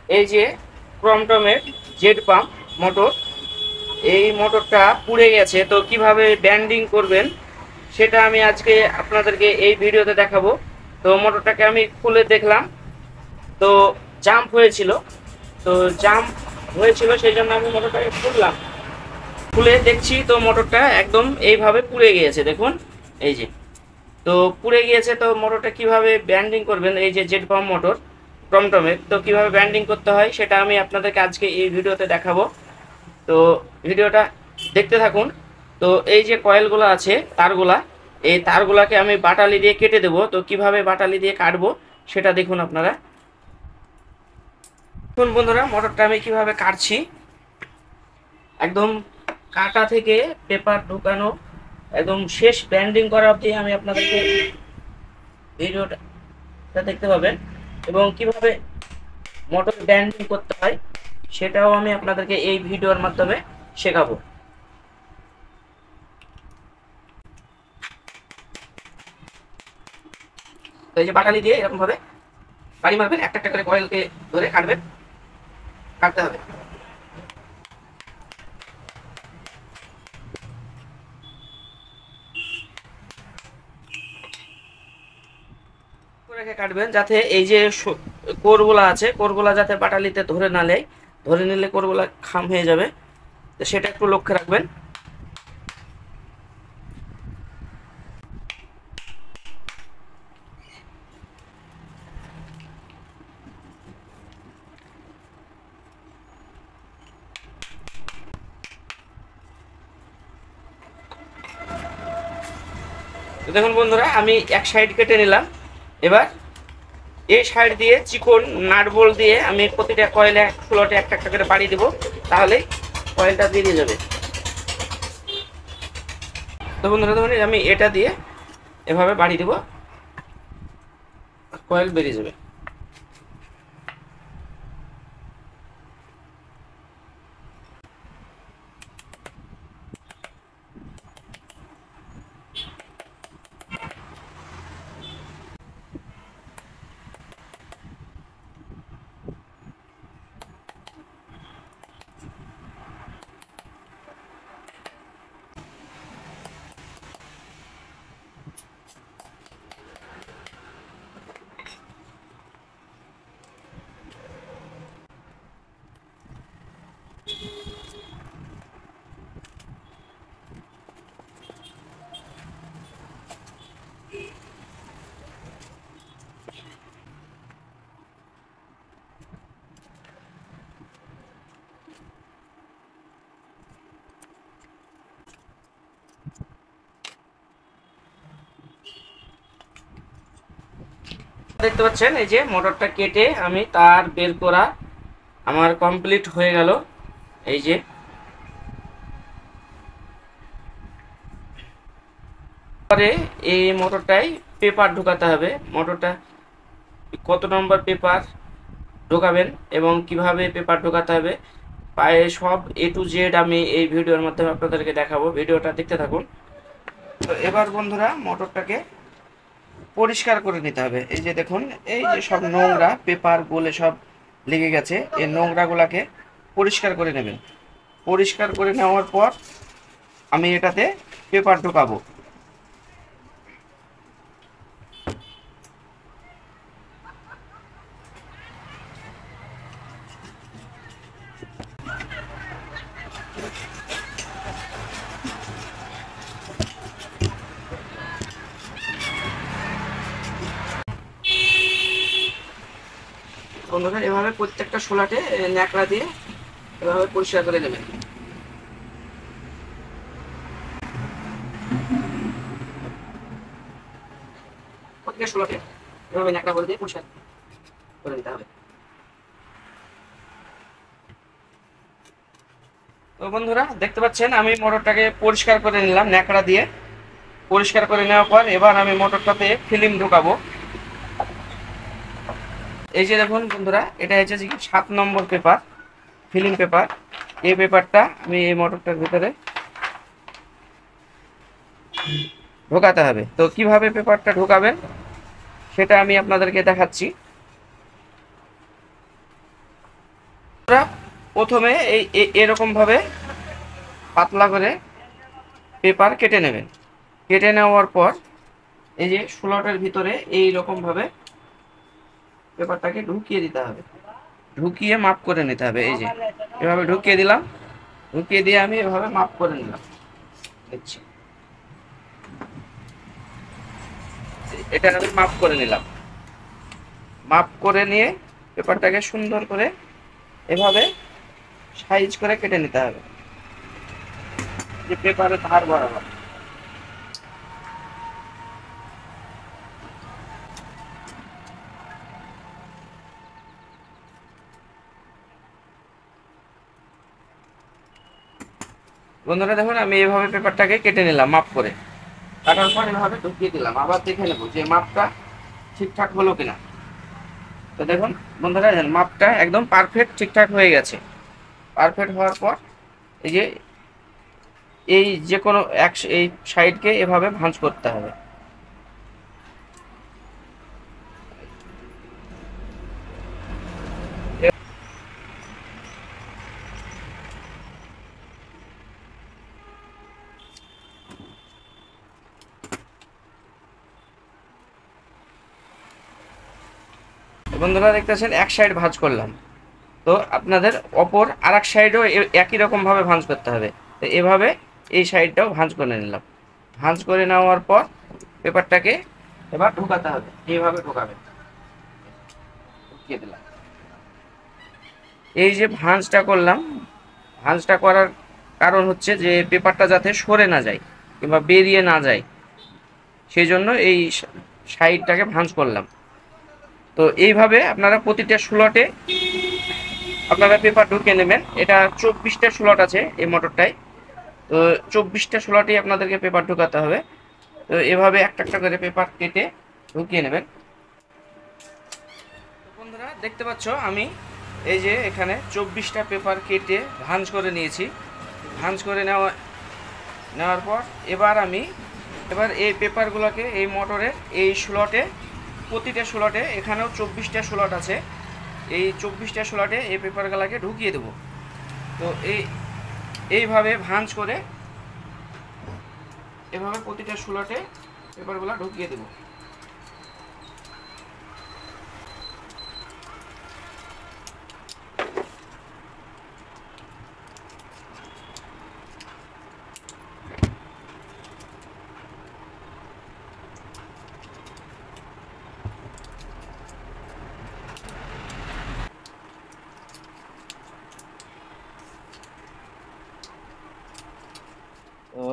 এই যে ক্রমটমের Z pump motor, এই মোটরটা পুড়ে গেছে, তো কিভাবে ব্যান্ডিং করবেন সেটা আমি আজকে আপনাদেরকে এই ভিডিওতে দেখাবো। তো মোটরটাকে আমি খুলে দেখলাম, তো জাম্প হয়েছিল, তো জাম্প হয়েছিল সেই জন্য আমি মোটরটাকে খুললাম। খুলে দেখছি তো মোটরটা একদম এইভাবে পুড়ে গিয়েছে, দেখুন এই যে। তো পুড়ে গিয়েছে, তো মোটরটা কিভাবে ব্যান্ডিং করবেন, এই যে জেট পাম্প মোটর টমটমের, তো কিভাবে ব্যান্ডিং করতে হয় সেটা আমি আপনাদেরকে আজকে এই ভিডিওতে দেখাবো। তো ভিডিওটা দেখতে থাকুন। তো এই যে কয়েলগুলো আছে তারগুলা, এই তারগুলাকে আমি বাটালি দিয়ে কেটে দেবো। তো কিভাবে বাটালি দিয়ে কাটবো সেটা দেখুন আপনারা। দেখুন বন্ধুরা, মোটরটা আমি কিভাবে কাটছি, একদম কাটা থেকে পেপার ঢুকানো একদম শেষ ব্যান্ডিং করা অবধি আমি আপনাদেরকে ভিডিওটা দেখতে পাবেন, এবং কিভাবে মোটর ব্যান্ডিং করতে হয় সেটাও আমি আপনাদেরকে এই ভিডিওর মাধ্যমে শেখাবো। তো এই যে বাটালি দিয়ে এরকম ভাবে বাড়ি মারবেন, একটা একটা করে কয়েলকে ধরে কাটবেন, কাটতে হবে। রেখে কাটবেন যাতে এই যে কোরগুলা আছে, কোরগুলা যাতে বাটালিতে ধরে না নেয়, ধরে নিলে কোরগুলা খাম হয়ে যাবে, তো সেটা একটু লক্ষ্য রাখবেন। তো দেখুন বন্ধুরা, আমি এক সাইড কেটে নিলাম। এবার এই সাইড দিয়ে চিকন নাট বল্ট দিয়ে আমি প্রতিটা কয়েলে স্লটে একটা একটা করে বাড়ি দিব, তাহলেই কয়েলটা বেরিয়ে যাবে। তো বন্ধুরা দেখুন, আমি এটা দিয়ে এভাবে বাড়ি দিব, কয়েল বেরিয়ে যাবে। দেখতে পাচ্ছেন এই যে মোটরটা কেটে আমি তার বের করা আমার কমপ্লিট হয়ে গেল। এই যে পরে এই মোটরটাই পেপার ঢোকাতে হবে, মোটরটা কত নম্বর পেপার ঢোকাবেন এবং কিভাবে পেপার ঢোকাতে হবে পায়ে সব A to Z আমি এই ভিডিওর মাধ্যমে আপনাদেরকে দেখাবো, ভিডিওটা দেখতে থাকুন। তো এবার বন্ধুরা মোটরটাকে পরিষ্কার করে নিতে হবে। এই যে দেখুন, এই যে সব নোংরা পেপার বলে সব লেগে গেছে, এই নোংরাগুলাকে পরিষ্কার করে নেবেন। পরিষ্কার করে নেওয়ার পর আমি এটাতে পেপার ঢোকাবো। বন্ধুরা এভাবে প্রত্যেকটা শোলাটে ন্যাকড়া দিয়ে এভাবে পরিষ্কার করে নেবেন। প্রত্যেকটা শোলাটে এভাবে ন্যাকড়া করে দিয়ে পরিষ্কার করে নিতে হবে। তো বন্ধুরা দেখতে পাচ্ছেন আমি মোটরটাকে পরিষ্কার করে নিলাম ন্যাকড়া দিয়ে। পরিষ্কার করে নেওয়ার পর এবার আমি মোটরটাতে ফিল্ম ঢোকাবো। এই যে দেখুন বন্ধুরা, এটা হচ্ছে 7 নম্বর পেপার, ফিলিং পেপার। এই পেপারটা আমি এই মোটরটার ভিতরে ঢোকাতে হবে। তো কিভাবে পেপারটা ঢোকাবেন সেটা আমি আপনাদেরকে দেখাচ্ছি। প্রথমে এরকম ভাবে পাতলা করে পেপার কেটে নেবেন। কেটে নেওয়ার পর এই যে স্লটের ভিতরে এই রকম ভাবে পেপারটাকে ঢুকিয়ে দিতে হবে, ঢুকিয়ে মাপ করে নিতে হবে। এই যে এভাবে ঢুকিয়ে দিলাম, ঢুকিয়ে দিয়ে আমি এভাবে মাপ করে নিলাম। দেখছি এটা আমি মাপ করে নিলাম। মাপ করে নিয়ে পেপারটাকে সুন্দর করে এভাবে সাইজ করে কেটে নিতে হবে, যে পেপারের ধার বরাবর। বন্ধুরা দেখুন, আমি এভাবে পেপারটাকে কেটে নিলাম মাপ করে। কাটার পর এভাবে ঢুকিয়ে দিলাম, আবার দেখে নেবো যে মাপটা ঠিকঠাক হলো কিনা। তো দেখুন বন্ধুরা, মাপটা একদম পারফেক্ট ঠিকঠাক হয়ে গেছে। পারফেক্ট হওয়ার পর এই যে যে কোনো এই সাইডকে এভাবে ভাঁজ করতে হবে। বন্ধুরা দেখতেছেন এক সাইড ভাঁজ করলাম, তো আপনাদের অপর আর এক সাইডও একই রকম ভাবে ভাঁজ করতে হবে। তো এভাবে এই সাইডটাও ভাঁজ করে নিলাম। ভাঁজ করে নেওয়ার পর পেপারটাকে এবার ঢোকাতে হবে, এইভাবে ঢোকাবেন। ঢুকিয়ে দিলাম। এই যে ভাঁজটা করলাম, ভাঁজটা করার কারণ হচ্ছে যে পেপারটা যাতে সরে না যায় কিংবা বেরিয়ে না যায়, সেই জন্য এই সাইডটাকে ভাঁজ করলাম। তো এইভাবে আপনারা প্রতিটা স্লটে আপনারা পেপার ঢুকিয়ে নেবেন। এটা 24টা স্লট আছে এই মোটরটায়, তো 24টা স্লটেই আপনাদেরকে পেপার ঢুকাতে হবে। তো এভাবে একটা একটা করে পেপার কেটে ঢুকিয়ে নেবেন। বন্ধুরা দেখতে পাচ্ছ আমি এই যে এখানে 24টা পেপার কেটে ভাঁজ করে নিয়েছি। ভাঁজ করে নেওয়ার পর এবার এই পেপারগুলোকে এই মোটরের এই স্লটে, প্রতিটা স্লটে, এখানেও 24টা স্লট আছে, এই 24টা স্লটে এই পেপারগুলোকে ঢুকিয়ে দেব। তো এইভাবে ভাঁজ করে এভাবে প্রতিটা স্লটে পেপারগুলো ঢুকিয়ে দেব। তো